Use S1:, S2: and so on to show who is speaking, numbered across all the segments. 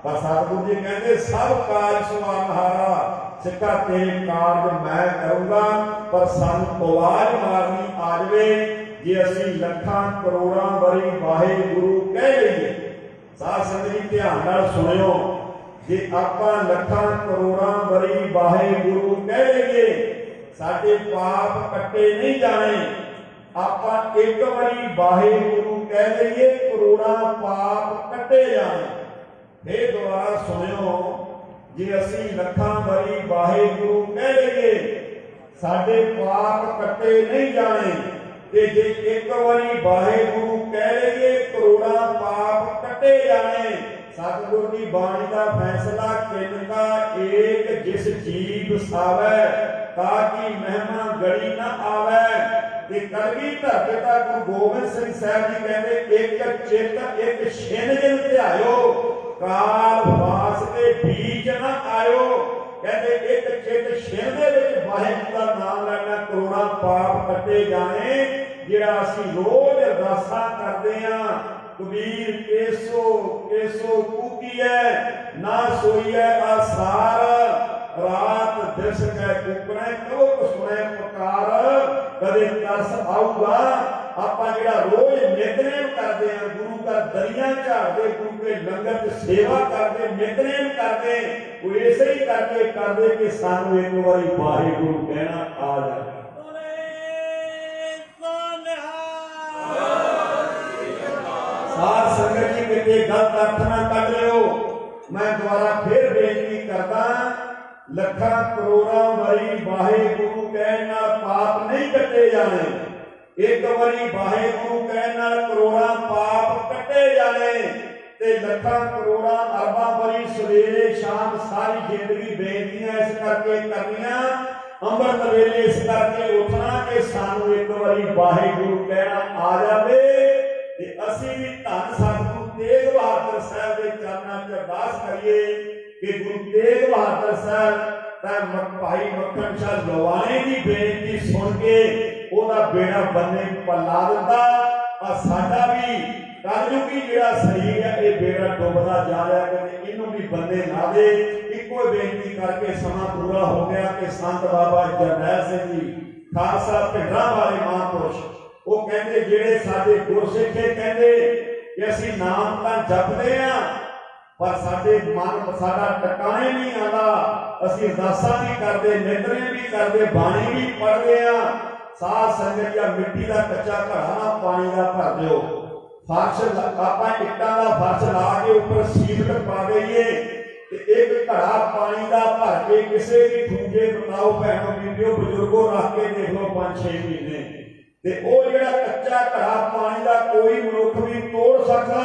S1: पर सतगुरु जी कहते सब कारज सुवारनहारा, सिक्का तेरे कारज मैं करूँगा, पर सानू आवाज मारनी आ जाए जे असीं लखां करोड़ां वरी वाहिगुरु कह लईए। साध संगत जी ध्यान नाल सुणियो, जे आपां लखां करोड़ां वरी वाहिगुरु कह लईए साडे पाप कट्टे नहीं जाने। आपां एक वारी वाहिगुरु कह लईए करोड़ां पाप कट्टे जाने। फिर दोबारा सुनियो, जे असीं लखां वारी वाहिगुरु कह लईए साडे पाप कट्टे नहीं जाने, ते जे एक वारी वाहिगुरु कह लईए करोड़ां पाप कट्टे जाने। सतगुरु की बाणी का फैसला किनका एक जिस जीव सावै, ताकि महिमा गड़ी न आवे। ते कलगीधर पिता गुरु गोबिंद सिंह साहब जी कहते एक चित एक छिन जिन ध्यायो, काल वास के बीच न आयो। कहते एक चित छिन दे विच वाहिगुरू दा नाम लेना करोड़ां पाप कट्टे जाने। जिहड़ा असीं रोज अरदासां करदे हां, कबीर केसो केसो कूकीए ना सोईए आसार, रात दिस कै कुकड़े कहो सुने पुकार, कदे तरस आऊगा। आपां जिहड़ा रोज नितनेम करदे हां, गुरु का दरिया झाड़दे, गुरु के लंगर च सेवा करदे, नितनेम करदे, वो इसे ही करके करदे कि सानू एक बारी वाहिगुरू कहना आ जाए। साध संगत जी किते गलत अर्थ ना कढ लियो। मैं दोबारा फिर बेनती करदा, लखां करोड़ां वरी वाहिगुरू कहण नाल पाप नहीं कट्टे जाने। एक वारी वाहिगुरू कहण नाल करोड़ां पाप कट्टे जाने। ते लखां करोड़ां अरबां वरी सवेरे शाम सारी जिंदगी बेनतियां इस करके करनियां, अंमृत वेले इस करके उठना कि सानू एक वारी वाहिगुरू कहना आ जावे। ते असीं भी धन सतगुरु तेग बहादुर साहब के चरनां च अरदास करिए कि गुरु तेग बहादुर साहब भाई मक्खन शाह लोवाने की बेनती सुन के ओदा बेड़ा बन्ने पला दिता। और साडा भी कलयुगी जिहड़ा शरीर है ये बेड़ा डुबदा जा रहा है, कि इनू भी बन्ने ला दे। इको बेनती करके समा पूरा हो गया कि संत बाबा जरनैल सिंह जी खालसा भिंडरां वाले महापुरुष वो कहते जिहड़े साडे गुरसिखे कहते कि असीं नाम तां जपदे हां पर साडे मन साडा टकाने नहीं आंदा। असीं अरदासां भी करदे, नितनेम भी करदे, बाणी भी पढ़दे हां। साध संगत जी मिट्टी का कच्चा घड़ा ना पानी का भर दिओ, फर्श आपां इट्टां दा फर्श ला के उपर सीमट पा दईए ते एक घड़ा पानी का भर के किसी भी ठूंगे बनाओ भैनों बीबियों बजुर्गों रख के देख लो 5-6 महीने, ते वो जिहड़ा कच्चा घड़ा पानी का कोई मनुख भी तोड़ सकदा।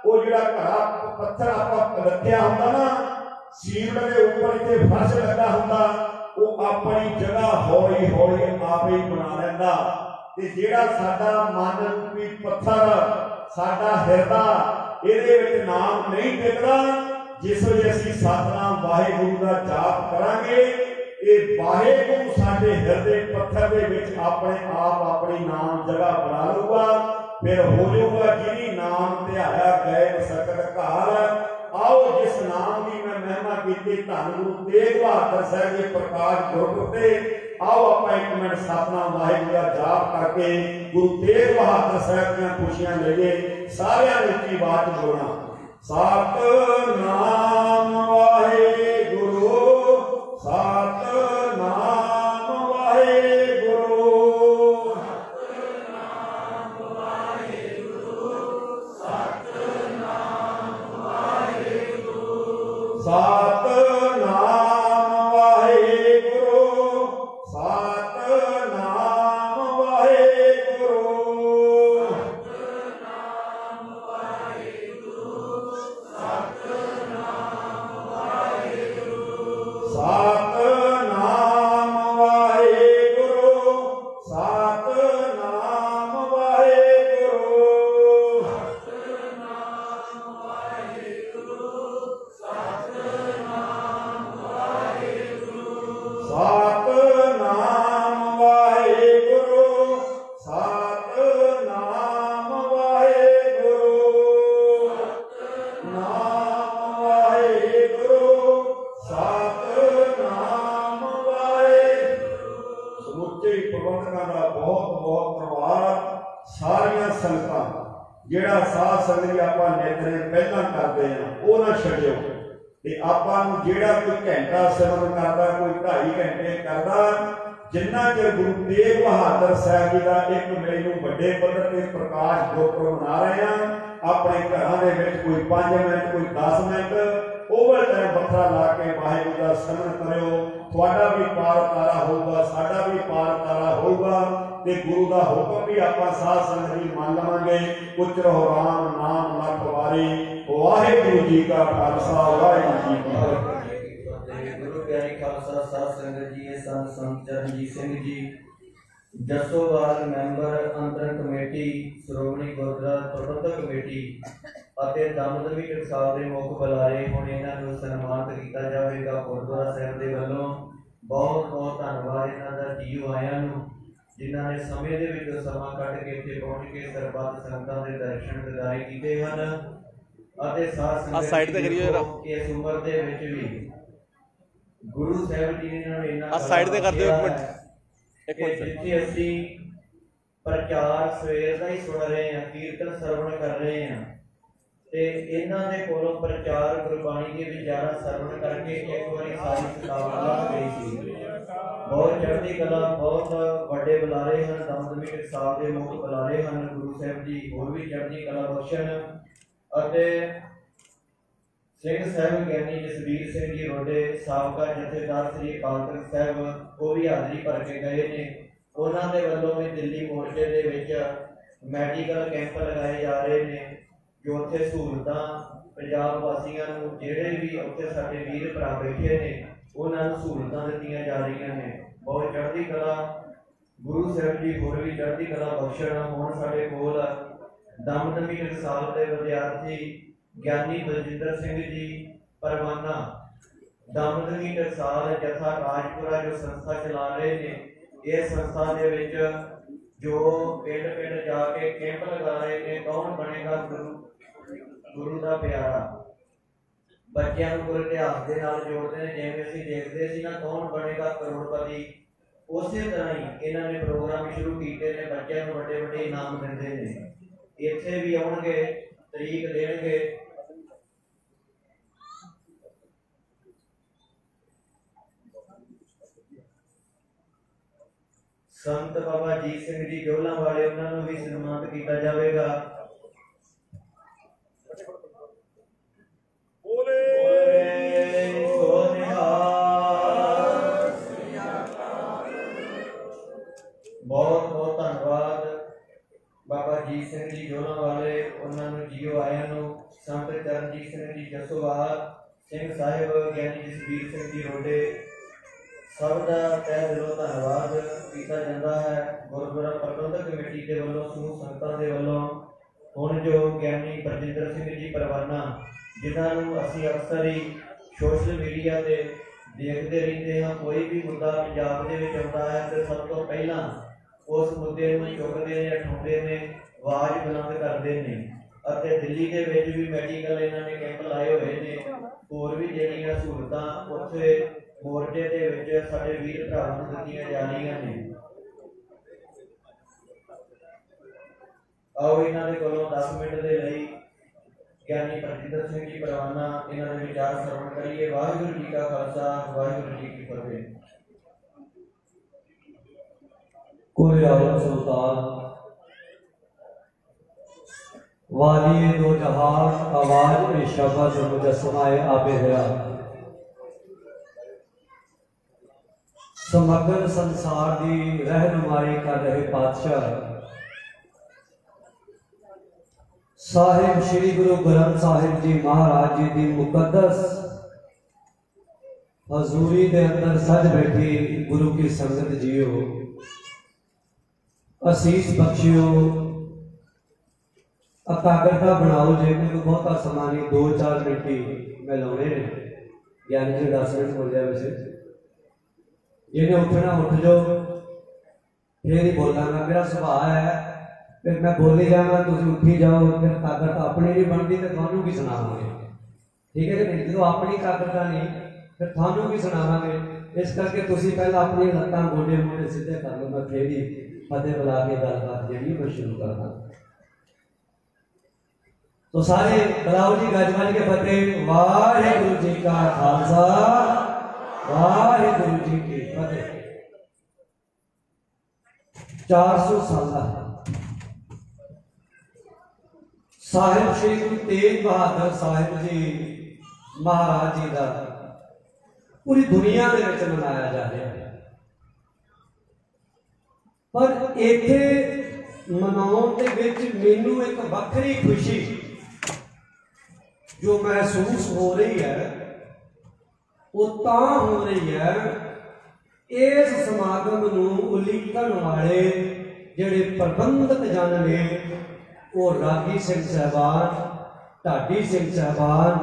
S1: वो जिहड़ा घड़ा पत्थर आपां रखिया हुंदा ना सीमट दे उपर इत्थे फर्श लगा हुंदा, वो अपनी जगह हौली हौली आप ही बना लैंदा। ते जिहड़ा साडा मन रूपी पत्थर साडा हिरदा इहदे विच नाम नहीं टिकदा, जिस वे असीं सतनाम वाहिगुरू का जाप करांगे ये वाहिगुरू साडे हिरदे पत्थर दे विच अपने आप अपनी नाम जगह बना लूगा। फिर हो जाऊगा जिनी नाम ध्याया गए सकत घाल। आओ जिस नाम की मैं महिमा की धन गुरु तेग बहादुर साहब के प्रकाश गुरपुरब ते आओ आप एक मिनट सतनाम वाहिगुरू का जाप करके गुरु तेग बहादुर साहब दी खुशियां लईए। सारियां ने उच्ची आवाज बोलना, सतनाम वाहिगुरू सतनाम वाहिगुरू सतनाम वाहिगुरू सतनाम वाहिगुरू सतनाम वाहिगुरू सतनाम वाहिगुरू सतनाम वाहिगुरू सतनाम वाहिगुरू सतनाम वाहिगुरू सतनाम वाहिगुरू सतनाम वाहिगुरू सतनाम ਜਿਹੜਾ ਸਾਧ ਸੰਗਤ ਜੀ ਆਪਾਂ ਨਿਤਨੇਮ ਪਹਿਲਾਂ ਕਰਦੇ ਆ ਉਹ ਨਾ ਛੱਡਿਓ। ਤੇ ਆਪਾਂ ਨੂੰ ਜਿਹੜਾ ਕੋਈ ਘੰਟਾ ਸਿਮਰਨ ਕਰਦਾ, ਕੋਈ 2.5 ਘੰਟੇ ਕਰਦਾ, ਜਿੰਨਾ ਚਿਰ ਗੁਰੂ ਤੇਗ ਬਹਾਦਰ ਸਾਹਿਬ ਜੀ ਦਾ 1 ਮਈ ਨੂੰ ਵੱਡੇ ਪੱਧਰ ਤੇ ਪ੍ਰਕਾਸ਼ ਗੁਰਪੁਰਬ ਮਨਾ ਰਹੇ ਆ, ਆਪਣੇ ਘਰਾਂ ਦੇ ਵਿੱਚ ਕੋਈ 5 ਮਿੰਟ, ਕੋਈ 10 ਮਿੰਟ ਓਵਰ ਟਾਈਮ ਵੱਖਰਾ ਲਾ ਕੇ ਵਾਹਿਗੁਰੂ ਦਾ ਸਿਮਰਨ ਕਰਿਓ। ਤੁਹਾਡਾ ਵੀ ਪਾਰ ਉਤਾਰਾ ਹੋਊਗਾ, ਸਾਡਾ ਵੀ ਪਾਰ ਉਤਾਰਾ ਹੋਊਗਾ, ਤੇ ਗੁਰੂ ਦਾ ਹੁਕਮ ਵੀ ਆਪਾਂ ਸਾਧ ਸੰਗਤ ਜੀ ਮੰਨ ਲਵਾਂਗੇ। ਉਚਰੋ ਰਾਮ ਨਾਮ ਲਖ ਵਾਰੀ। ਵਾਹਿਗੁਰੂ ਜੀ ਕਾ ਖਾਲਸਾ, ਵਾਹਿਗੁਰੂ ਜੀ ਕੀ ਫਤਿਹ।
S2: ਗੁਰੂ ਪਿਆਰੀ ਖਾਲਸਾ ਸਾਧ ਸੰਗਤ ਜੀ, ਸੰਤ ਚਰਨਜੀਤ ਸਿੰਘ ਜੀ ਜਸੋਵਾਲ ਮੈਂਬਰ ਅੰਤਰ ਕਮੇਟੀ, ਸ਼੍ਰੋਮਣੀ ਗੁਰਦੁਆਰਾ ਪ੍ਰਬੰਧਕ ਕਮੇਟੀ ਅਤੇ ਦਮਦਮੀ ਟਕਸਾਲ ਦੇ ਮੁੱਖ ਬੁਲਾਰੇ, ਹੁਣ ਇਹਨਾਂ ਨੂੰ ਸਨਮਾਨਿਤ ਕੀਤਾ ਜਾਵੇਗਾ ਗੁਰਦੁਆਰਾ ਸਾਹਿਬ ਦੇ ਵੱਲੋਂ। ਬਹੁਤ ਬਹੁਤ ਧੰਨਵਾਦ ਇਹਨਾਂ ਦਾ ਜੀਓ ਆਇਆਂ ਨੂੰ, ਜਿਨ੍ਹਾਂ ਨੇ ਸਮੇਂ ਦੇ ਵਿੱਚੋਂ ਸਮਾਂ ਕੱਢ ਕੇ ਇੱਥੇ ਪਹੁੰਚ ਕੇ ਸਰਬੱਤ ਸੰਗਤਾਂ ਦੇ ਦਰਸ਼ਨ ਦਿਦਾਰੇ ਕੀਤੇ ਹਨ। ਅਤੇ ਸਾਧ ਸੰਗਤ
S3: ਸਾਈਡ ਤੇ ਕਰੀਏ ਜਰਾ,
S2: ਇਸ ਉਮਰ ਦੇ ਵਿੱਚ ਵੀ ਗੁਰੂ ਸਾਹਿਬ ਜੀ ਨੇ ਇਹਨਾਂ ਨੂੰ ਇੰਨਾ
S3: ਸਾਈਡ ਤੇ ਕਰ ਦਿਓ, ਇੱਕ ਮਿੰਟ
S2: ਜਿੱਥੇ ਅਸੀਂ ਪ੍ਰਚਾਰ ਸਵੇਰ ਦਾ ਹੀ ਸੁਣ ਰਹੇ ਹਾਂ, ਕੀਰਤਨ ਸਰਵਣ ਕਰ ਰਹੇ ਹਾਂ, ਤੇ ਇਹਨਾਂ ਦੇ ਕੋਲੋਂ ਪ੍ਰਚਾਰ ਗੁਰਬਾਣੀ ਦੇ ਵਿਚਾਰਾਂ ਸਰਵਣ ਕਰਕੇ ਇੱਕ ਵਾਰੀ ਸਾਰੀ ਥਕਾਵਟ ਲੱਥ ਗਈ ਸੀ। ਬਹੁਤ ਚੜ੍ਹਦੀ ਕਲਾ, ਬਹੁਤ ਵੱਡੇ ਬੁਲਾਰੇ ਹਨ, ਦਮਦਮੀ ਟਕਸਾਲ ਦੇ ਮੁੱਖ ਬੁਲਾਰੇ ਹਨ। ਗੁਰੂ ਸਾਹਿਬ ਜੀ ਹੋਰ ਵੀ ਚੜ੍ਹਦੀ ਕਲਾ ਬਖਸ਼ਣ। ਅਤੇ ਸਿੰਘ ਸਾਹਿਬ ਗਿਆਨੀ ਜਸਵੀਰ ਸਿੰਘ ਜੀ ਰੋਡੇ, ਸਾਬਕਾ ਜਥੇਦਾਰ ਸ੍ਰੀ ਅਕਾਲ ਤਖਤ ਸਾਹਿਬ, ਉਹ ਵੀ ਹਾਜ਼ਰੀ ਭਰ ਕੇ ਗਏ ਨੇ। ਉਹਨਾਂ ਦੇ ਵੱਲੋਂ ਵੀ ਦਿੱਲੀ ਮੋਰਚੇ ਦੇ ਵਿੱਚ ਮੈਡੀਕਲ ਕੈਂਪ ਲਗਾਏ ਜਾ ਰਹੇ ਨੇ, ਜੋ ਉੱਥੇ ਸਹੂਲਤਾਂ ਪੰਜਾਬ ਵਾਸੀਆਂ ਨੂੰ, ਜਿਹੜੇ ਵੀ ਉੱਥੇ ਸਾਡੇ ਵੀਰ ਭਰਾ ਬੈਠੇ ਨੇ, ਉਹਨਾਂ ਨੂੰ ਸਹੂਲਤਾਂ ਦਿੱਤੀਆਂ ਜਾ ਰਹੀਆਂ ਨੇ। ਬਹੁਤ ਚੜ੍ਹਦੀ ਕਲਾ, ਗੁਰੂ ਸਾਹਿਬ ਜੀ ਹੋਰ ਵੀ ਚੜ੍ਹਦੀ ਕਲਾ ਬਖਸ਼ਣ। ਹੁਣ ਸਾਡੇ ਕੋਲ ਦਮਦਮੀ ਟਕਸਾਲ ਦੇ ਵਿਦਿਆਰਥੀ ਗਿਆਨੀ ਬਲਜਿੰਦਰ ਸਿੰਘ ਜੀ ਪਰਵਾਨਾ, ਦਮਦਮੀ ਟਕਸਾਲ ਜਥਾ ਰਾਜਪੁਰਾ ਜੋ ਸੰਸਥਾ ਚਲਾ ਰਹੇ ਨੇ, ਇਹ ਸੰਸਥਾ ਦੇ ਵਿੱਚ ਜੋ ਪਿੰਡ ਪਿੰਡ ਜਾ ਕੇ ਕੈਂਪ ਲਗਾ ਰਹੇ ਨੇ, ਕੌਣ ਬਣੇਗਾ ਗੁਰੂ ਦਾ ਪਿਆਰਾ, ਬੱਚਿਆਂ ਨੂੰ ਗੁਰੂ ਇਤਿਹਾਸ ਦੇ ਨਾਲ ਜੋੜਦੇ ਨੇ। ਜਿਵੇਂ ਅਸੀਂ ਦੇਖਦੇ ਸੀ ਨਾ, ਕੌਣ ਬਣੇਗਾ ਕਰੋੜਪਤੀ, ਉਸੇ ਤਰ੍ਹਾਂ ਹੀ ਇਹਨਾਂ ਨੇ ਪ੍ਰੋਗਰਾਮ ਸ਼ੁਰੂ ਕੀਤੇ ਨੇ, ਬੱਚਿਆਂ ਨੂੰ ਵੱਡੇ ਵੱਡੇ ਇਨਾਮ ਦਿੰਦੇ ਨੇ। ਇੱਥੇ ਵੀ ਆਉਣਗੇ, ਤਰੀਕ ਦੇਣਗੇ। ਸੰਤ ਬਾਬਾ ਜੀਤ ਸਿੰਘ ਜੀ ਜੋਲਾ ਵਾਲੇ, ਉਹਨਾਂ ਨੂੰ ਵੀ ਸਨਮਾਨਿਤ ਕੀਤਾ ਜਾਵੇਗਾ। ਬਹੁਤ ਬਹੁਤ ਧੰਨਵਾਦ ਬਾਬਾ ਜੀਤ ਸਿੰਘ ਜੀ ਜੋਲਾ ਵਾਲੇ, ਉਹਨਾਂ ਨੂੰ ਜੀਓ ਆਇਆਂ ਨੂੰ। ਸੰਤ ਚਰਨਜੀਤ ਸਿੰਘ ਜੀ ਜਸੋਵਾਲ, ਸਿੰਘ ਸਾਹਿਬ ਗਿਆਨੀ ਜਸਵੀਰ ਸਿੰਘ ਜੀ ਰੋਡੇ, ਸਭ ਦਾ ਤਹਿ ਦਿਲੋਂ ਧੰਨਵਾਦ ਕੀਤਾ ਜਾਂਦਾ ਹੈ। ਗੁਰਦੁਆਰਾ ਪ੍ਰਬੰਧਕ ਕਮੇਟੀ ਦੇ ਵੱਲੋਂ, ਸਮੂਹ ਸੰਗਤਾਂ ਦੇ ਵੱਲੋਂ। ਹੁਣ ਜੋ ਗਿਆਨੀ ਬਲਜਿੰਦਰ ਸਿੰਘ ਜੀ ਪਰਵਾਨਾ, ਜਿਨ੍ਹਾਂ ਨੂੰ ਅਸੀਂ ਅਕਸਰ ਹੀ ਸੋਸ਼ਲ ਮੀਡੀਆ ਤੇ ਦੇਖਦੇ ਰਹਿੰਦੇ ਹਾਂ, ਕੋਈ ਵੀ ਮੁੱਦਾ ਪੰਜਾਬ ਦੇ ਵਿੱਚ ਆਉਂਦਾ ਹੈ ਤੇ ਸਭ ਤੋਂ ਪਹਿਲਾਂ ਉਸ ਮੁੱਦੇ ਨੂੰ ਚੁੱਕਦੇ ਨੇ, ਉਠਾਉਂਦੇ ਨੇ, ਆਵਾਜ਼ ਬੁਲੰਦ ਕਰਦੇ ਨੇ। ਅਤੇ ਦਿੱਲੀ ਦੇ ਵਿੱਚ ਵੀ ਮੈਡੀਕਲ ਇਹਨਾਂ ਨੇ ਕੈਂਪ ਲਾਏ ਹੋਏ ਨੇ। ਹੋਰ ਵੀ ਜਿਹੜੀਆਂ ਸਹੂਲਤਾਂ ਉੱਥੇ ਮੋਰਚੇ ਦੇ ਵਿੱਚ ਸਾਡੇ ਵੀਰ ਭਰਾਵਾਂ ਨੂੰ ਦਿੱਤੀਆਂ ਜਾ ਰਹੀਆਂ ਨੇ। ਆਓ ਇਹਨਾਂ ਦੇ ਕੋਲੋਂ 10 ਮਿੰਟ ਦੇ ਲਈ ਗਿਆਨੀ ਬਲਜਿੰਦਰ ਸਿੰਘ ਜੀ ਪਰਵਾਨਾ, ਇਹਨਾਂ ਦੇ ਵਿਚਾਰ ਸਰਵਣ ਕਰੀਏ। ਵਾਹਿਗੁਰੂ ਜੀ ਕਾ ਖਾਲਸਾ, ਵਾਹਿਗੁਰੂ ਜੀ ਕੀ ਫਤਿਹ।
S4: कोई आलम सुल्तान वाली दो जहान, आवाज में शब्द मुजस्समाए आबे हया। समग्र संसार की रहनुमाई कर रहे पातशाह साहिब श्री गुरु ग्रंथ साहिब जी महाराज जी की मुकद्दस हजूरी के अंदर सज बैठी गुरु की संगत जियो, असीस बख्शियो, एकाग्रता बनाओ। जे मैं बहुता समा नहीं, 2-4 मिनट ही मैं लाने ने, ज्ञानी जी 10 मिनट बोलिया। वैसे जिन्हें उठना उठ जाओ, फिर ही बोलांगा। मेरा सुभाव है फिर मैं बोली जाऊँगा, तुम उठी जाओ, फिर एकाग्रता अपनी नहीं बनती तो थानू की सुनावांगे। ठीक है कि नहीं? जो अपनी एकाग्रता नहीं फिर थानू की सुनावांगे। इस करके तुम पहले अपनी लत्तां गोडे मोडे सीधे कर लो, मैं फिर ही फतेह बुला के गलबात जी मैं शुरू करता। तो सारे बुलाओ जी गजमज के फतेह। वाहिगुरु जी का खालसा वाहिगुरु जी की फतेह। 400 साल साहिब श्री गुरु तेग बहादुर साहिब जी महाराज जी का पूरी दुनिया के विच मनाया जा रहा है, पर इत्थे मनाउण दे विच मैनूं एक वखरी खुशी जो महसूस हो रही है वो तां हो रही है इस समागम नूं उलीकण वाले जिहड़े प्रबंधक जन ने वो रागी सिंह साहबान, ढाडी सिंह साहबान,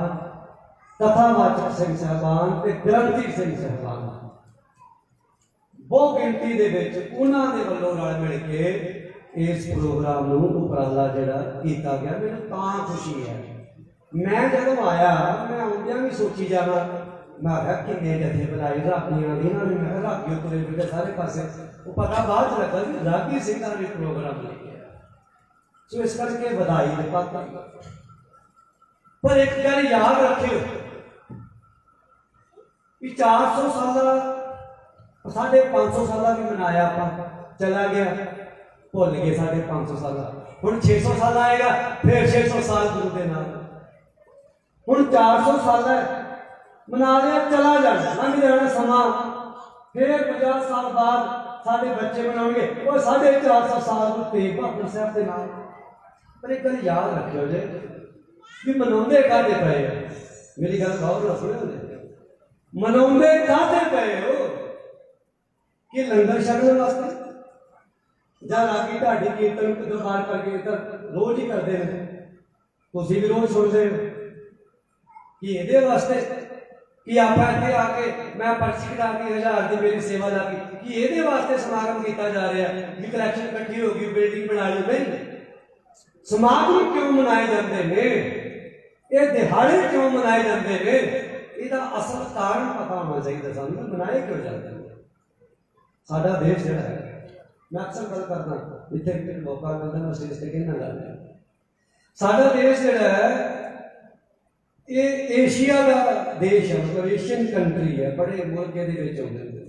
S4: कथावाचक सिंह साहबान ते ग्रंथी सिंह साहबान बहुत गिनती दे विच उन्हां दे वल्लों रल मिल के इस प्रोग्राम नूं उपराला जिहड़ा कीता गया। मैनूं तां खुशी है। मैं जदों आया मैं आउंदियां भी सोची जाना, मैं आख्या किन्ने जथे बनाई रागियां दी ना, मैं रागी तुरे फिरदे सारे पासे, वो पता बाद च लगा कि रागी सिंघां ने प्रोग्राम लिखिया। सो इस करके बधाई दे पात्र। पर एक गल याद रखियो कि 400 साल 550 साल भी मनाया आप, चला गया भुल गए 550 साल। हुण 600 साल आएगा, फिर 600 साल गुरु के नाम। हुण 400 साल है मना लिया, चला जाना लंघ जाना समा, फिर 50 साल बाद साडे बच्चे बनाओगे वो 450 साल गुरु तेग बहादुर साहब के नाम। पर एक गल याद रखियो जे कि मनाउंदे काहदे पए हो, मेरी गल गौर नाल सुणियो, मनाउंदे काहदे पए हो कि लंगर छकण वास्ते ਜਾਂ ਰਾਗੀ ਢਾਡੀ ਕੀਰਤन दरबार करके इधर रोज ही करते हैं, तुसीं भी रोज सुनते हो कि ये वास्ते कि आप इतने आके मैं पर्ची कटा के 1000 की मेरी सेवा ला गई कि ये वास्ते समागम किया जा रहा है कि कलैक्शन इकट्ठी होगी बिल्डिंग बना ली। नहीं, समागम क्यों मनाए जाते हैं, ये दिहाड़े क्यों मनाए जाते हैं, इसका असल कारण पता होना चाहिए सानू मनाए क्यों जाते हैं। साडा देश जिहड़ा है, मैं अक्सर गल करदा जिथे मौका मिलता मैं स्टेज पर कहना गल है, साडा देश जिहड़ा है ये एशिया का देश है, मतलब एशियन कंट्री है, बड़े मुल्क दे विच आउंदे ने।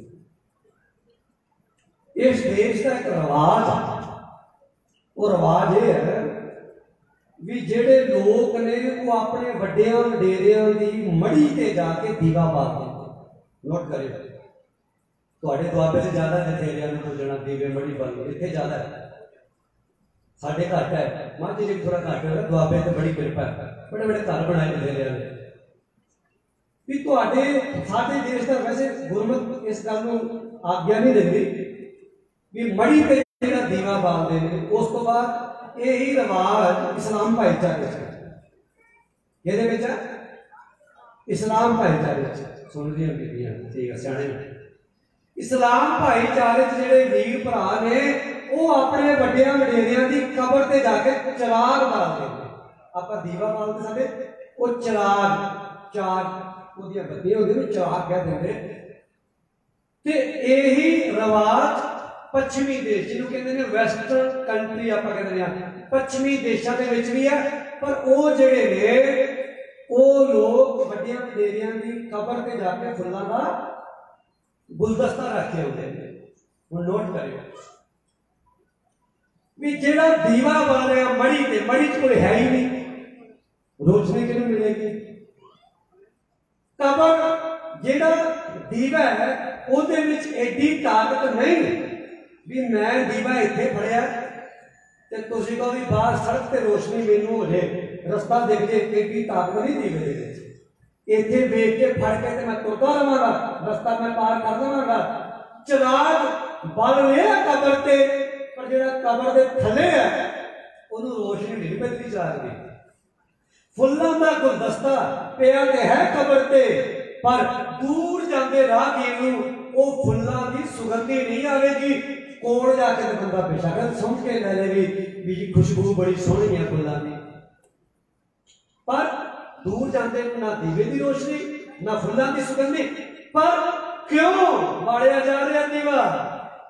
S4: इस देश का एक रिवाज है, वो रिवाज ये है भी जेड़े लोग ने वो अपने वड्डियां वडेरियां दी मड़ी ते जाके दीवा बालदे। नोट करियो तुहाडे दुआबे से ज्यादा जथेरियां नूं पूजना दीवे मड़ी बालो, इत्थे ज्यादा है, साडे घट है, माझे जी थोड़ा घट है, दुआबे ते बड़ी कृपा है, बड़े बड़े घर बनाए जथेरियां ने। भी तुहाडे साडे देश दा वैसे गुरमत इस गल नूं आग्या नहीं दिंदी भी मड़ी ते जेड़ा दीवा बालदे ने, उस तो बाद यही रिवाज इस्लाम भाईचारे ਇਹਦੇ ਵਿੱਚ इस्लाम भाईचारे सुनदियां बीबियां ठीक है सियाणे इस्लाम भाईचारे ਜਿਹੜੇ ਵੀਰ ਭਰਾ ਨੇ ਉਹ ਆਪਣੇ ਵੱਡਿਆਂ ਵਡੇਰਿਆਂ ਦੀ ਕਬਰ ਤੇ ਜਾ ਕੇ ਚਿਰਾਗ ਬਾਲਦੇ ਨੇ। ਆਪਾਂ ਦੀਵਾ ਬਾਲਦੇ ਸਾਡੇ ਉਹ ਚਾਰ ਉਹਦੀਆਂ ਬੱਤੀਆਂ ਹੁੰਦੀਆਂ ਨੇ, ਚਿਰਾਗ ਕਹਿ ਦਿੰਦੇ। ਤੇ ਇਹੀ ਰਿਵਾਜ ਪੱਛਮੀ ਦੇਸ਼ ਜਿਹਨੂੰ ਕਹਿੰਦੇ ਨੇ ਵੈਸਟਰਨ ਕੰਟਰੀ ਆਪਾਂ ਕਹਿੰਦੇ ਆ, ਪੱਛਮੀ ਦੇਸ਼ਾਂ ਦੇ ਵਿੱਚ ਵੀ ਹੈ। ਪਰ ਉਹ ਜਿਹੜੇ ਨੇ ਉਹ ਲੋਕ ਵੱਡਿਆਂ ਵਡੇਰਿਆਂ ਦੀ ਕਬਰ ਤੇ ਜਾ ਕੇ ਫੁੱਲਾਂ ਦਾ ਗੁਲਦਸਤਾ ਰੱਖ ਕੇ ਆਉਂਦੇ ਨੇ। ਹੁਣ ਨੋਟ ਕਰਿਓ ਵੀ ਜਿਹੜਾ ਦੀਵਾ ਬਾਲ ਰਿਹਾ ਮੜੀ ਤੇ, ਮੜੀ ਚ ਕੋਈ ਹੈ ਹੀ ਨਹੀਂ, ਰੋਸ਼ਨੀ ਕਿਹਨੂੰ ਮਿਲੇਗੀ? ਕਬਰ ਜਿਹੜਾ ਦੀਵਾ ਹੈ ਉਹਦੇ ਵਿੱਚ ਐਡੀ ਤਾਕਤ ਨਹੀਂ ਵੀ ਮੈਂ ਦੀਵਾ ਇੱਥੇ ਫੜਿਆ ਤੇ ਤੁਸੀਂ ਕਹੋ ਵੀ ਬਾਹਰ ਸੜਕ ਤੇ ਰੋਸ਼ਨੀ ਮੈਨੂੰ ਹੋ ਜੇ, ਰਸਤਾ ਦਿਖ ਜੇ, ਐਡੀ ਤਾਕਤ ਨਹੀਂ ਦੀਵੇ ਦੇ ਵਿੱਚ। ਇੱਥੇ ਵੇਖ ਕੇ ਫੜ ਕੇ ਤੇ ਮੈਂ ਤੁਰਦਾ ਰਵਾਂਗਾ, ਰਸਤਾ ਮੈਂ ਪਾਰ ਕਰ ਲਵਾਂਗਾ। ਚਿਰਾਗ ਬਲ ਰਿਹਾ ਕਬਰ ਤੇ, ਪਰ ਜਿਹੜਾ ਕਬਰ ਦੇ ਥੱਲੇ ਹੈ ਉਹਨੂੰ ਰੋਸ਼ਨੀ ਨਹੀਂ ਮਿਲਦੀ ਚਿਰਾਗ ਦੀ। ਫੁੱਲਾਂ ਦਾ ਗੁਲਦਸਤਾ ਪਿਆ ਤੇ ਹੈ ਕਬਰ ਤੇ, ਪਰ ਦੂਰ ਜਾਂਦੇ ਰਾਹਗੀਰ ਨੂੰ ਉਹ ਫੁੱਲਾਂ ਦੀ ਸੁਗੰਧੀ ਨਹੀਂ ਆਵੇਗੀ। ਕੋਲ जाके तो बंदा बेशक समझ के ले ले भी खुशबू बड़ी सोहनी है फुल्लां दी, पर दूर जाते ना दीवे की रोशनी ना फुल्लां की सुगंधी। पर क्यों बालिया जा रहा दीवा,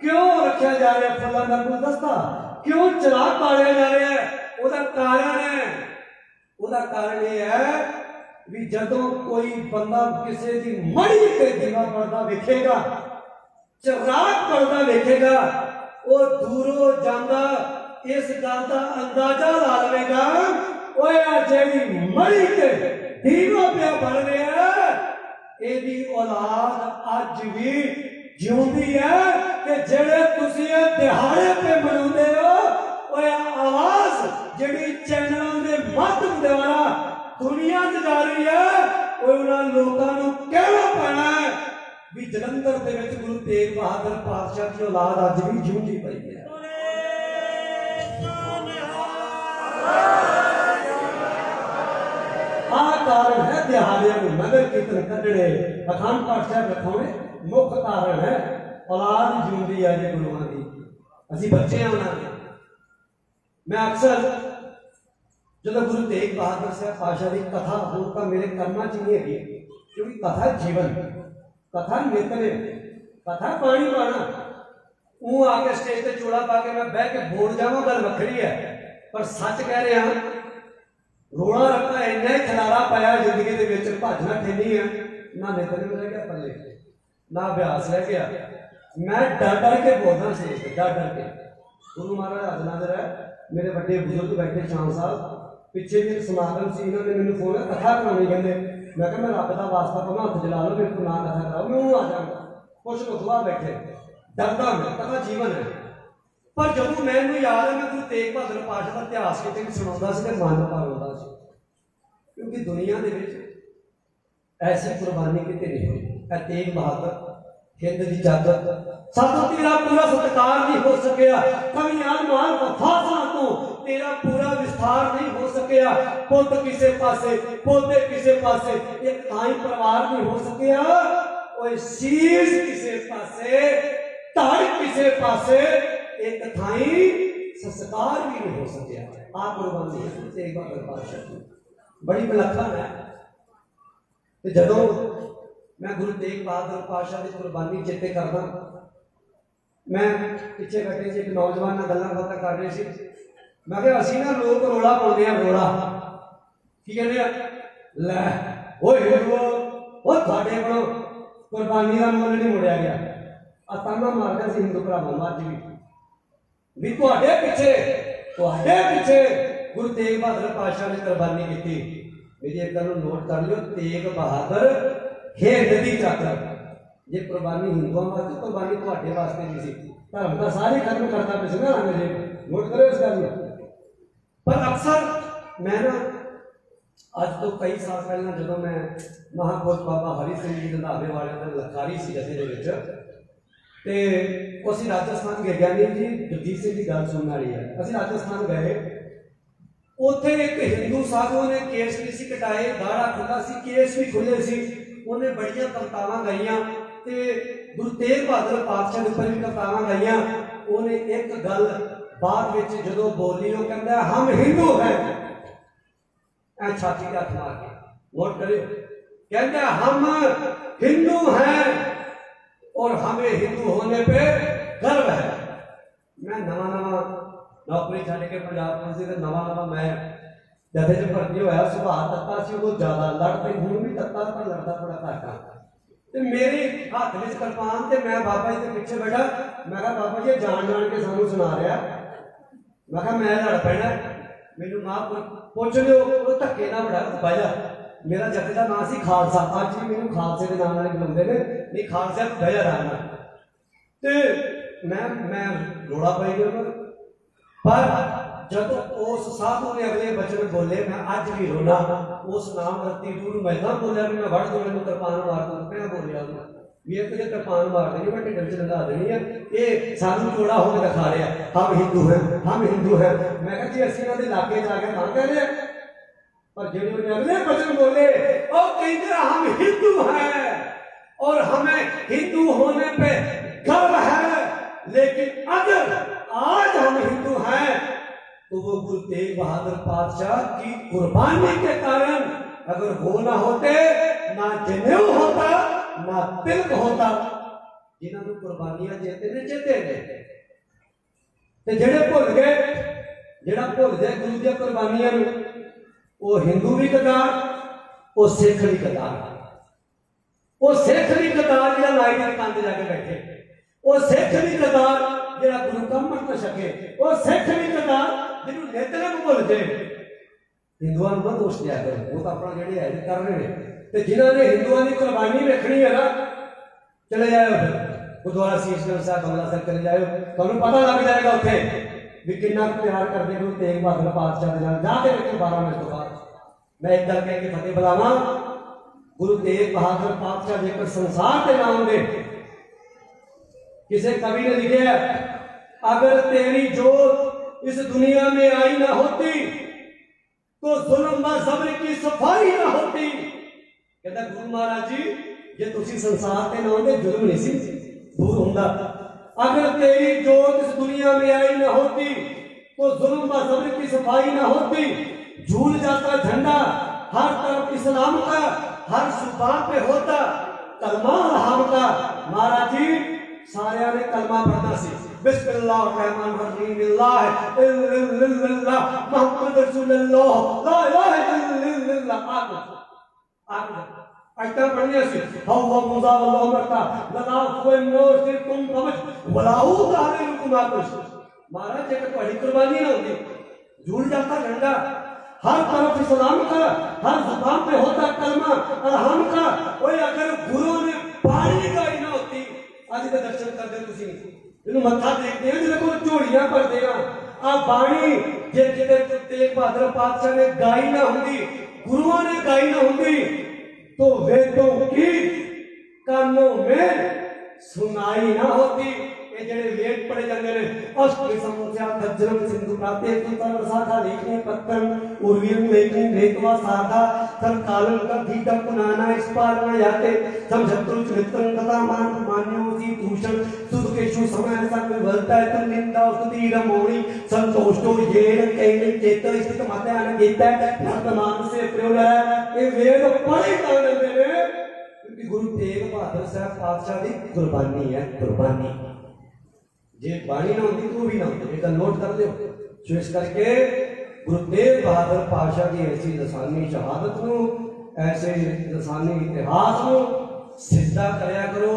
S4: क्यों रखा जा रहा फुल्लां का गुलदस्ता, क्यों चिराग बालिया जा रहा है? उसका कारण है ਉਹਦਾ ਕਾਰਨ ਇਹ ਹੈ ਵੀ ਜਦੋਂ ਕੋਈ ਬੰਦਾ ਕਿਸੇ ਦੀ ਮੜੀ ਤੇ ਦੀਵਾ ਪੜਦਾ ਵੇਖੇਗਾ, ਚਿਰਾਗ ਪੜਦਾ ਵੇਖੇਗਾ, ਉਹ ਦੂਰੋਂ ਜਾਂਦਾ ਇਸ ਗੱਲ ਦਾ ਅੰਦਾਜ਼ਾ ਲਾ ਲਵੇਗਾ, ਓਏ ਆ ਜਿਹੜੀ ਮੜੀ ਤੇ ਦੀਵਾ ਪਿਆ ਬਣ ਰਿਹਾ ਇਹਦੀ ਔਲਾਦ ਅੱਜ ਵੀ ਜਿਉਂਦੀ ਹੈ। ਕਿ ਜਿਹੜੇ ਤੁਸੀਂ ਇਹ ਦਿਹਾੜੇ ਤੇ ਮਨਾਉਂਦੇ ਹੋ, ਓਏ ਆਵਾਜ਼ ਜਿਹੜੀ ਚੈਨਲਾਂ ਦੇ ਮਾਧਿਅਮ ਦੁਆਰਾ ਦੁਨੀਆ 'ਚ ਜਾ ਰਹੀ ਹੈ, ਉਹ ਉਹਨਾਂ ਲੋਕਾਂ ਨੂੰ ਕਹਿਣਾ ਪੈਣਾ ਹੈ ਵੀ ਜਲੰਧਰ ਦੇ ਵਿੱਚ ਗੁਰੂ ਤੇਗ ਬਹਾਦਰ ਪਾਤਸ਼ਾਹ ਦੀ ਔਲਾਦ ਅੱਜ ਵੀ ਜਿਉਂਦੀ ਪਈ ਹੈ। ਆਹ ਕਾਰਨ ਹੈ ਦਿਹਾੜਿਆਂ ਨੂੰ ਨਗਰ ਕੀਰਤਨ ਕੱਢਣੇ, ਅਖੰਡ ਪਾਠ ਸਾਹਿਬ ਰਖਾਉਣੇ ਮੁੱਖ ਕਾਰਨ ਹੈ। ਔਲਾਦ ਜਿਉਂਦੀ ਹੈ ਜੇ ਗੁਰੂਆਂ ਦੀ, ਅਸੀਂ ਬੱਚੇ ਹਾਂ ਉਹਨਾਂ ਦੇ। ਮੈਂ ਅਕਸਰ ਜਦੋਂ ਗੁਰੂ ਤੇਗ ਬਹਾਦਰ ਸਾਹਿਬ ਪਾਤਸ਼ਾਹ ਦੀ ਕਥਾ ਹੁਣ ਤਾਂ ਮੇਰੇ ਕਰਮਾਂ 'ਚ ਨਹੀਂ ਹੈਗੀ, ਕਿਉਂਕਿ ਕਥਾ ਜੀਵਨ, ਕਥਾ ਨਿਤਨੇ, ਕਥਾ ਪਾਣੀ ਪਾਣਾ। ਉਹ ਆ ਕੇ ਸਟੇਜ ਤੇ ਚੋਲਾ ਪਾ ਕੇ ਮੈਂ ਬਹਿ ਕੇ ਬੋਲ ਜਾਵਾਂ ਗੱਲ ਵੱਖਰੀ ਹੈ, ਪਰ ਸੱਚ ਕਹਿ ਰਿਹਾ ਰੋਲਾ ਰੱਖਾ ਇੰਨਾ ਹੀ ਖਲਾਰਾ ਪਾਇਆ ਜ਼ਿੰਦਗੀ ਦੇ ਵਿੱਚ, ਭੱਜਣਾ ਠੇਨੀ ਹੈ, ਨਾ ਨਿਤਨੇ ਰਹਿ ਗਿਆ ਪੱਲੇ, ਨਾ ਅਭਿਆਸ ਰਹਿ ਗਿਆ। ਮੈਂ ਡਰ ਡਰ ਕੇ ਬੋਲਦਾ ਸੀ, ਡਰ ਡਰ ਕੇ। ਗੁਰੂ ਮਹਾਰਾਜ ਹਾਜ਼ਰ ਹੈ, ਮੇਰੇ ਵੱਡੇ ਬਜ਼ੁਰਗ ਬੈਠੇ ਸ਼ਾਮ ਸਾਹਿਬ ਪਿੱਛੇ ਵੀ ਸਮਾਗਮ ਸੀ, ਇਹਨਾਂ ਨੇ ਮੈਨੂੰ ਫੋਨ ਕਥਾ ਕਰਾਉਣੀ ਕਹਿੰਦੇ। ਮੈਂ ਕਿਹਾ ਮੈਂ ਰੱਬ ਦਾ ਵਾਸਤਾ ਪਾਵਾਂ, ਹੱਥ ਜਲਾ ਲਓ, ਮੇਰੇ ਕੋਲ ਨਾ ਕਥਾ ਕਰਾਓ, ਮੈਂ ਉਹ ਆ ਜਾਵਾਂਗਾ। ਕੁਛ ਉਤਵਾ ਬੈਠੇ, ਡਰਦਾ ਮੈਂ, ਕਥਾ ਜੀਵਨ ਹੈ। ਪਰ ਜਦੋਂ ਮੈਨੂੰ ਯਾਦ ਹੈ ਮੈਂ ਗੁਰੂ ਤੇਗ ਬਹਾਦਰ ਪਾਤਸ਼ਾਹ ਦਾ ਇਤਿਹਾਸ ਕਿਤੇ ਵੀ ਸੁਣਾਉਂਦਾ ਸੀ ਤੇ ਮਨ ਭਰ ਆਉਂਦਾ ਸੀ, ਕਿਉਂਕਿ ਦੁਨੀਆ ਦੇ ਵਿੱਚ ਐਸੀ ਕੁਰਬਾਨੀ ਕਿਤੇ ਨਹੀਂ ਹੋਈ। ਇਹ ਤੇਗ ਬਹਾਦਰ ਹਿੰਦ ਦੀ ਜਾਗਤ, ਸਾਥੋਂ ਤੇਰਾ ਪੂਰਾ ਸਤਿਕਾਰ ਨਹੀਂ ਹੋ ਸਕਿਆ, ਕਵੀਆਂ ਮਾਨ ਵਫਾਸਾਂ ਤੋਂ तेरा पूरा विस्तार नहीं हो सकिया। पुत किसे पासे, पोते किसे पासे, एक थाई परिवार नहीं हो सकिया। ओए शीश किसे पासे, धड़ किसे पासे, एक थाई संस्कार भी नहीं हो सकिया। आप कुर्बानी है एक बार पातशाह की बड़ी विलक्षण है। तो जदों मैं गुरु तेग बहादुर पातशाह की कुर्बानी चेते करदा, मैं पिछे बैठे से एक नौजवान गल्लां बातां कर रहे थे। मैं क्या असी ना लोग रोला पाते हैं, रोला की कहते लै वो हिंदुओ वो थोड़े को कुर्बानी का मुल नहीं मुड़िया गया। ताना मारदा सी हिंदू भरावां नूं अज भी तुहाडे पिछे गुरु तेग बहादुर पातशाह ने कुर्बानी की। मेरी एक गल नोट कर लियो, तेग बहादुर हिंद दी चादर। जे कुर्बानी हिंदुओं वास्ते, कुर्बानी तुहाडे वास्ते नहीं सी। धर्म का सारे खत्म करता पे ना अंग्रेज, नोट करो इस गल। पर अक्सर मैं ना अज तो कई साल पहले जो मैं महापुरुष बाबा हरि सिंह जी रंधावे वाले का लखारी सी जथे के असी राजस्थान गए, ज्ञानी जी जगजीत सिंह की गल सुनने वाली है। असी राजस्थान गए, उत्थे एक हिंदू साधु ने केस भी सी कटाए, दाड़ा खुला सी, केस भी खुले सी, उन्हें बड़िया कवितावां गाइयां ते गुरु तेग बहादुर पातशाह के उपर भी कवितावां गाइयां। उन्हें एक गल बाद में जो बोली वो कहता है हम हिंदू हैं, छाती का हाथ मार के नोट करियो, कहता है हम हिंदू हैं और हमें हिंदू होने पे गर्व है। मैं नवा नौकरी छड़ के पंजाब पुलिस नवा मैं जथे च भर्ती होया, सुभाष तत्ता से उदों ज्यादा लड़ते, हूँ भी तत्ता पर लड़ता बड़ा घट आ। ते मेरे हाथ में कृपान ते मैं बाबा जी के पीछे बैठा। मैं कहा बाबा जी जान के सानू सुना रहा, मैं कहा मैं लड़ पैना, मैनू मां पुछ लियो, धक्के ना बड़ा बह जा। मेरा जथे का नाम सी खालसा, अज भी मैनू खालसे के नाम वाले बुलाते हैं, नहीं खालसा बह जा रहना। तो मैं रोड़ा पाई गया। पर जब उस साधु ने अगले बचन बोले, मैं अज भी रोना, उस नाम रत्ती दूर महिला बोलिया भी मैं वड़ दो, मैं कृपान मार दूँ, मैं बोलिया भी एक तुझे कृपान मार देनी, मैं टिकट च लगा देनी है। ये साधु चोड़ा होकर दिखा रहा है हम हिंदू हैं, हम हिंदू हैं। मैं कहा जी असं इन्होंने इलाके जा के कह रहे हैं, पर जो अगले बचन बोले वो कहते हम हिंदू हैं और हमें हिंदू होने पे गर्व है। लेकिन अगर आज हम हिंदू हैं तो वो गुरु तेग बहादुर पातशाह की कुर्बानी के कारण, अगर वो ना होते ना जनेऊ होता ना तिलक होता। जिन्होंने कुर्बानियां चेते ने चेते ने, जेड़े भुल गए, जेड़ा भुल गए गुरु दी कुर्बानियां, वो हिंदू भी कतार, वो सिख भी कतार, वो सिख भी कतार जो लाई के कंध जाके बैठे, वो सिख भी कतार जो गुरु का मत न सके, वो सिख भी कतार जिन्हों नेत्र भुल जाए। हिंदुओं को दोष दिया करो, वो तो अपना जेडे है कर रहे हैं। तो जिन्होंने हिंदुओं की कुर्बानी रखनी है ना, चले जाओ फिर गुरुद्वारा शीशगंज साहब बंगला साहब चले जाओ, तुम्हें पता लग जाएगा उत्थे भी कितना प्यार करते गुरु तेग बहादुर पातशाह के नाल। जाके देखो 12 मिनट तो बाद मैं एक गल कह के फतेह बुलावा, गुरु तेग बहादुर पातशाह जेकर संसार के नाम दे, किसी कवि ने लिखा अगर तेरी जोत इस दुनिया में आई ना होती तो जुल्म व ज़ब्र की सफाई ना होती। कहता गुरु महाराज जी जे तुसी संसार के नाम दे जुल्म नहीं सी दूर हुंदा, अगर तेरी जोत इस दुनिया में आई ना होती तो जुल्म व ज़ब्र की सफाई ना होती। झूल जाता झंडा हर तरफ इस्लाम का, हर जुबान पे होता कलमा हम का। महाराज जी सारे ने कलमा पढ़ना सी, बिस्मिल्लाहिर्रहमानिर्रहीम मुहम्मद रसूलुल्लाह ला इलाहा इल्लल्लाह। आयता पढ़नी सी हवा मुजा अल्लाह मरता लगा कोई मोर सिर तुम समझ वलाहू तारे हुकुमात। महाराज जेकर तुम्हारी कुर्बानी ना होती, झूल जाता झंडा हर तरफ इस्लाम का, हर जुबान पे होता कलमा अरहम का। ओए अगर गुरु ने बाणी गाई ना होती, आज के दर्शन करते तुसी इन्हू मत्था देखते हैं जिन्हें को झोड़ियां भरते हैं आ बाणी जे किते तेग बहादुर पातशाह ने गाई ना होंगी, गुरुओं ने गाई ना होंगी तो वेदों की कानों में सुनाई ना होती। ये जेडे वेद पढ़े जाते हैं अष्ट समस्या खज्जरम सिंधु प्राते कुतर साधा लेखनी पत्तन उर्वीम लेखनी लेखवा साधा सब कालन का भीतर पुनाना इस पार न जाते सब शत्रु मित्रन कथा मान मान्यो सी दूषण सुध के शु समय ऐसा कोई बोलता है तुम निंदा स्तुति रमोणी संतोषो ये कहने चेतन स्थित माते आने देता है वर्तमान से प्रयोग है। ये वेद पढ़े जाने मेरे क्योंकि गुरु तेग बहादुर साहब पातशाह की कुर्बानी है, कुर्बानी जे बाणी ना होती तो भी ना होती। एक नोट कर लो। सो इस करके गुरु तेग बहादुर पातशाह की ऐसी लसानी शहादत को, ऐसे लसानी इतिहास को सिद्धा करया करो,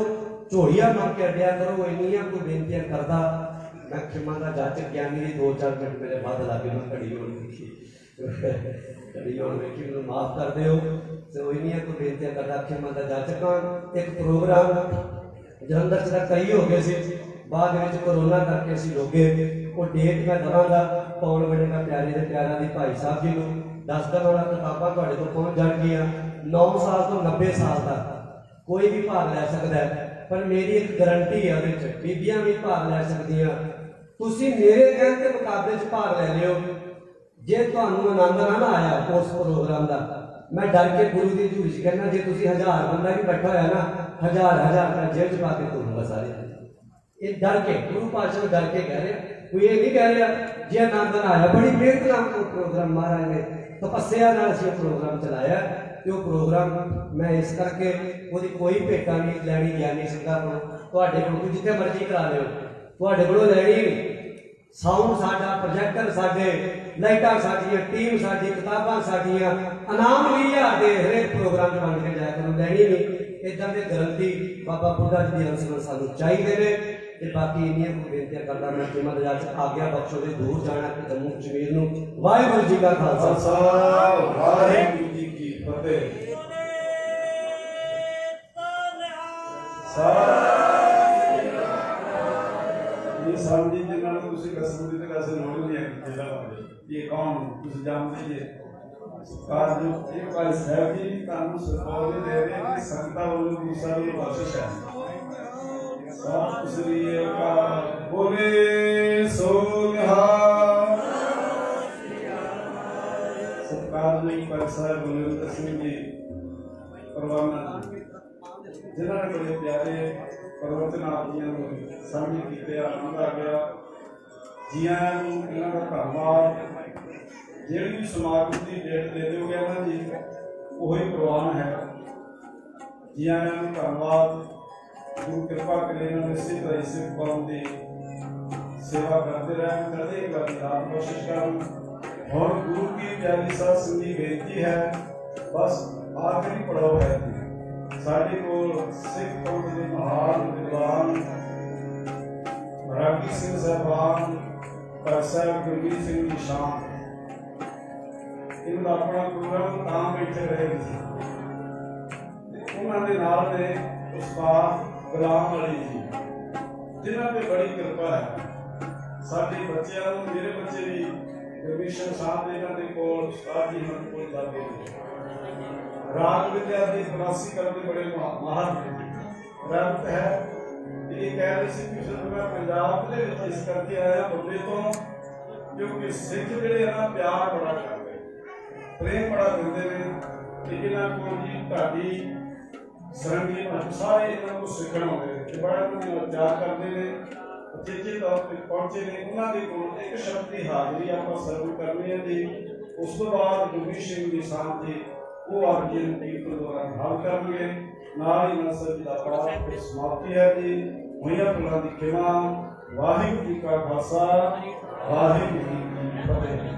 S4: झोड़िया मार के अड्या करो। इन्नियां को बेनतियां करदा मैं क्षमा का जाचक ज्ञानी दी 2-4 मिनट मेरे बाद लागे मैं घड़ी होण देखी घड़ी होण देखी मैं माफ कर दियो। तो इन्नियां को बेनतियां करदा क्षमा का जाचक। एक प्रोग्राम जलंधर से कई हो गए सी, बाद में कोरोना करके असीं रोके। वो डेट मैं दवांगा कौन बनेगा प्यारे दे प्यारा दी भाई साहब जी को दस दवांगा। किताबां तुहाडे तक पहुंच जाणगियां। 9 साल तो 90 साल तक कोई भी भाग लै सकदा है, पर मेरी एक गारंटी है उहदे च बीबियां भी भाग लै सकदियां। तुसीं मेरे कहण दे मुकाबले च भाग लै लिओ। जे तुहानूं आनंद ना आया उस प्रोग्राम का, मैं डर के गुरु की झूठ कहना जे तुसीं 1000 बंदा भी बैठा होया ना 1000 का जेब च पा के तुरूंगा सारे। ये डर के गुरु पातशाह डर के कह रहे, कोई ये नहीं कह रहा जी आनंद ना आया। बड़ी मेहनत नाल प्रोग्राम महाराज ने तपस्या नाल असीं प्रोग्राम चलाया। तो प्रोग्राम मैं इस करके ओदी कोई भेटा नहीं लैनी ज्ञानी सिंघां कोलों, तुहाडे कोलों जिथे मर्जी करा लिओ, तुहाडे कोलों लैनी नहीं। साउंड साडा, प्रोजैक्टर साडे, लाइटां साडीआं, टीम साडी, किताबां साडीआं, इनाम 20,000 दे हरेक प्रोग्राम च वंड के जाया करो, लैनी नहीं। इदां दे गारंटी बाबा बुढ़ा जी दी रसम सानूं चाहिए ने। ते बाकी इन्नियां को बेनतियां करदा मैं जिम्मा दे जाच आग्या बख्शो दे दूर जाना कि जम्मू कश्मीर नूं। वाहिगुरू जी का खालसा
S1: वाहिगुरू जी की फतेह। ये समझी जिन्होंने तुसी कसम दी ते कैसे लोड़ नहीं है जिला ये कौन तुसी जानते जी आज जो एक बार साहब जी कानून सरकार दे रहे हैं कि संता वालों को दूसरा को बख्शिश है। इसलिए का बोले सो निहाल सरकार ने पैसा बोले तस्वीर जी परवाना जिन्होंने बड़े प्यारे प्रवचन आपने सामने किए, आनंद आ गया। जिया इन्हों का धन्यवाद। जी भी समागम की डेट दे दोगे ना जी वही प्रवान है। जिया धन्यवाद। गुरु कृपा करे इन्होंने सिद्ध रही सिख कौम की सेवा करते रहे, करते ही कोशिश कर
S5: और गुरु की प्यारी साध संगत की बेनती है, बस आखिरी पड़ाव है साडे कोल सिख पंथ के महान विद्वान रागी सिंह साहबान पर साहब गुरमीत सिंह की शान इन्होंने अपना प्रोग्राम तां बैठे रहे उन्होंने नाल ने उस्ताद गुलाम अली जी जिन्हों पे बड़ी कृपा है साडे बच्चों मेरे बच्चे भी कमीशन साहब इन्हों के कोल उस्ताद जी हम कोल जाते हैं राग विद्या की तलाशी करके बड़े माहर रंग है ये कह रहे थे कि फिर मैं पंजाब के इस करके आया बंबे तो क्योंकि सिख जिहड़े ना प्यार बड़ा करते प्रेम बड़ा करते हैं कि इन्हां को जी ढाडी सरंगी सारे इन्हां को सीखण आउंदे बड़ा प्यार करते हैं जिथे तौर पर पहुंचे ने उन्होंने को एक शब्द की हाजिरी आप सर्व करनी है जी उस तो बाद गुरमीत सिंह जी साहब जी वो आप जी कीर्तन द्वारा हल करेंगे नाल ही नसर जी का पाठ फिर समाप्ति है जी हुईया फुलां दी खिमा वाहिगुरू जी का खालसा वाहिगुरू जी की फतेह।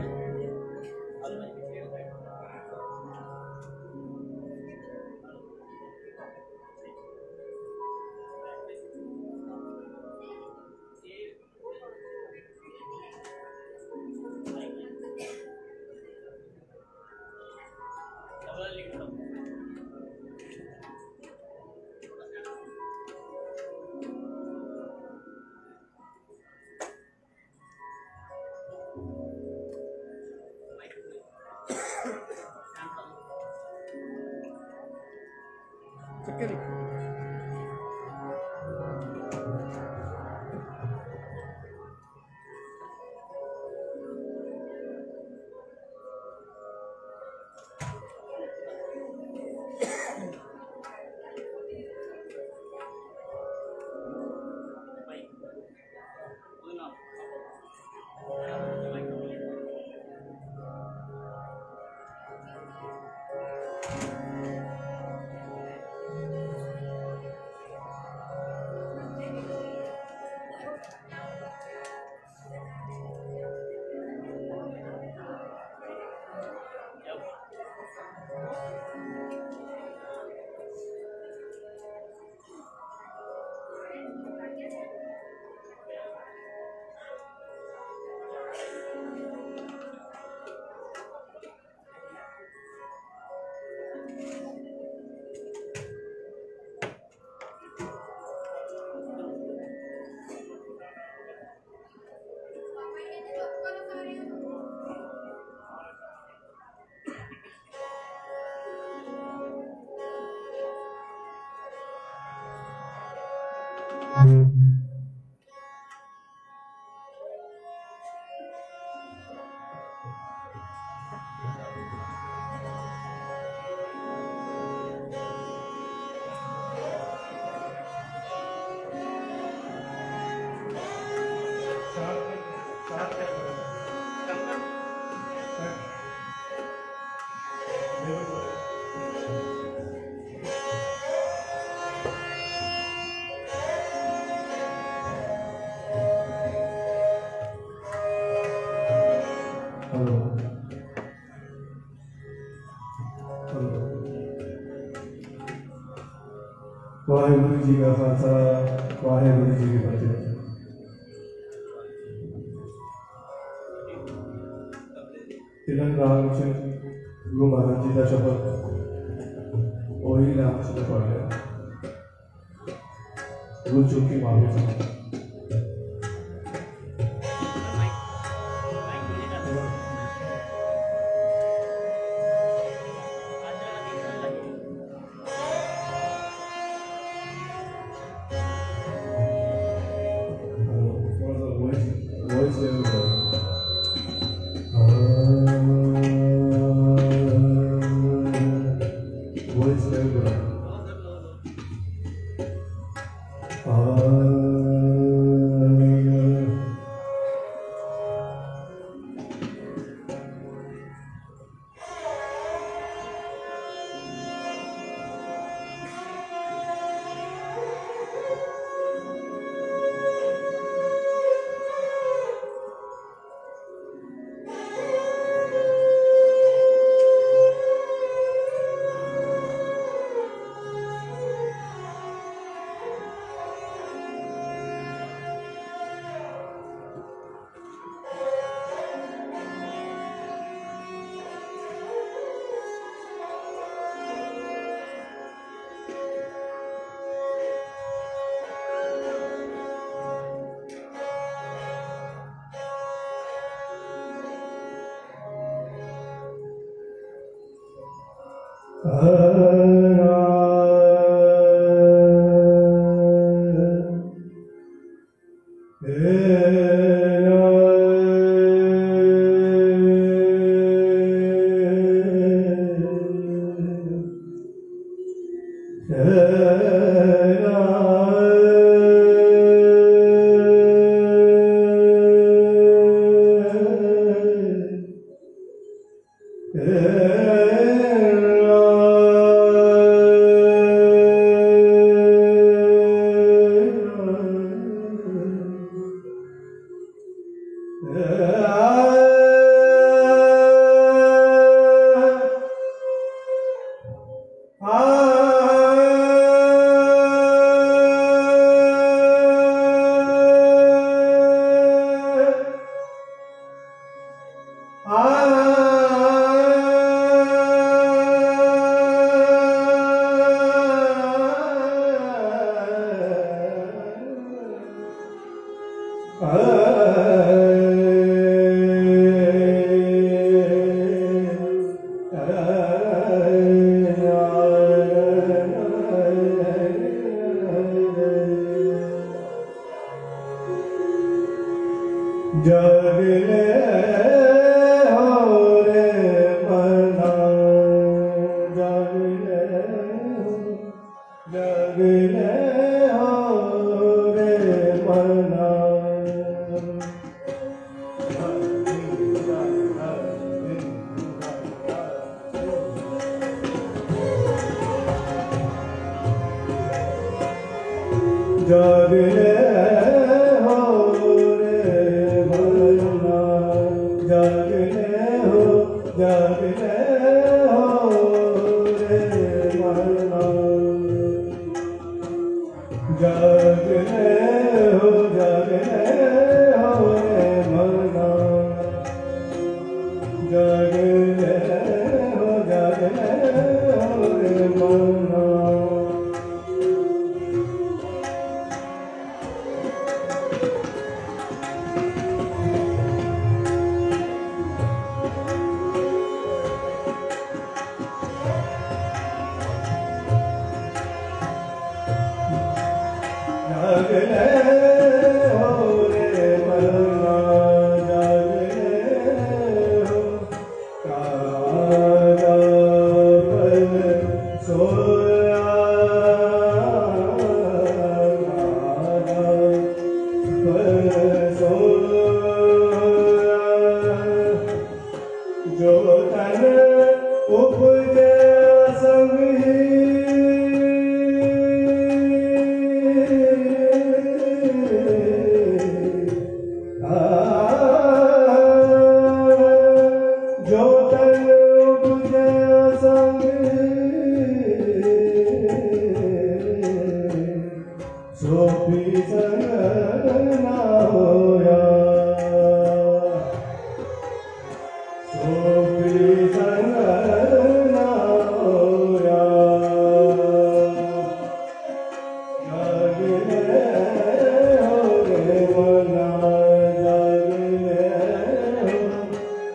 S6: वाहिगुरू जी का खालसा वाहिगुरू जी की फतेह। तिलक राग च गुरु महाराज जी का शब्द वही नाम से पढ़ लिया गुरु चुकी माफी से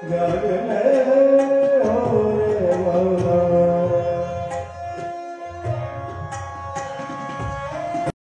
S6: जाग